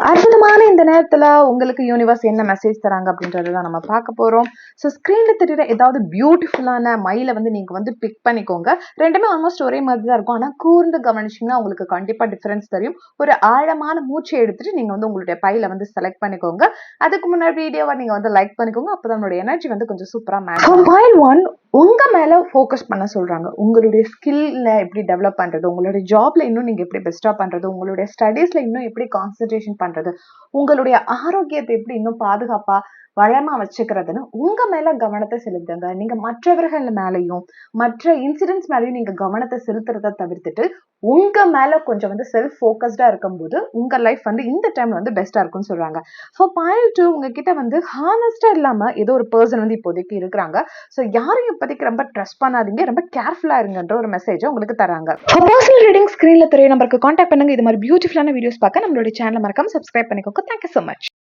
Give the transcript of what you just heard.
அற்புதமான இந்த நேரத்துல உங்களுக்கு யூனிவர்ஸ் என்ன மெசேஜ் தராங்க அப்படின்றத தான் நம்ம பார்க்க போறோம். ஸோ ஸ்க்ரீன்ல தெரியுற ஏதாவது பியூட்டிஃபுல்லான மயிலை வந்து நீங்க வந்து பிக் பண்ணிக்கோங்க. ரெண்டுமே ஆல்மோஸ்ட் ஒரே மாதிரி தான் இருக்கும். ஆனா கூர்ந்து கவனிச்சீங்கன்னா உங்களுக்கு கண்டிப்பா டிஃபரன்ஸ் தெரியும். ஒரு ஆழமான மூச்சை எடுத்துட்டு நீங்க வந்து உங்களுடைய பையில வந்து செலக்ட் பண்ணிக்கோங்க. அதுக்கு முன்னாடி வீடியோவை நீங்க வந்து லைக் பண்ணிக்கோங்க. அப்பதான் உங்களுடைய எனர்ஜி வந்து கொஞ்சம் சூப்பரா மேட்ச் ஆகும். மயில் 1 உங்க மேல ஃபோக்கஸ் பண்ண சொல்றாங்க. உங்களுடைய ஸ்கில்ல எப்படி டெவலப் பண்றது, உங்களுடைய ஜாப்ல இன்னும் நீங்க எப்படி பெஸ்டா பண்றது, உங்களுடைய ஸ்டடீஸ்ல இன்னும் எப்படி கான்சென்ட்ரேஷன் பண்றது, உங்களுடைய ஆரோக்கியத்தை எப்படி இன்னும் பாதுகாப்பா வளமா வச்சுக்கிறதுன்னு உங்க மேல கவனத்தை செலுத்துங்க. நீங்க மற்றவர்கள் மேலையும் மற்ற இன்சிடென்ட்ஸ் மேலையும் நீங்க கவனத்தை செலுத்துறத தவிர்த்துட்டு உங்க மேல கொஞ்சம் வந்து செல்ஃப் ஃபோக்கஸ்டா இருக்கும்போது உங்க லைஃப் வந்து இந்த டைம்ல வந்து பெஸ்டா இருக்கும்னு சொல்றாங்க. ஃபார் பாயிண்ட் 2 உங்ககிட்ட வந்து ஹானஸ்டா இல்லாம ஏதோ ஒரு பர்சன் வந்து இப்போதைக்கு இருக்கிறாங்க. ஸோ யாரையும் இப்போதைக்கு ரொம்ப ட்ரஸ்ட் பண்ணாதீங்க, ரொம்ப கேர்ஃபுல்லா இருங்கன்ற ஒரு மெசேஜை உங்களுக்கு தராங்க. பர்சனல் ரீடிங் ஸ்கிரீன்ல தெரிய நம்பருக்கு கான்டாக்ட் பண்ணுங்க. இது மாதிரி பியூட்டிஃபுல்லான வீடியோஸ் பார்க்க நம்மளுடைய சேனலை மறக்காம சப்ஸ்கிரைப் பண்ணிக்கோங்க. Thank you so much.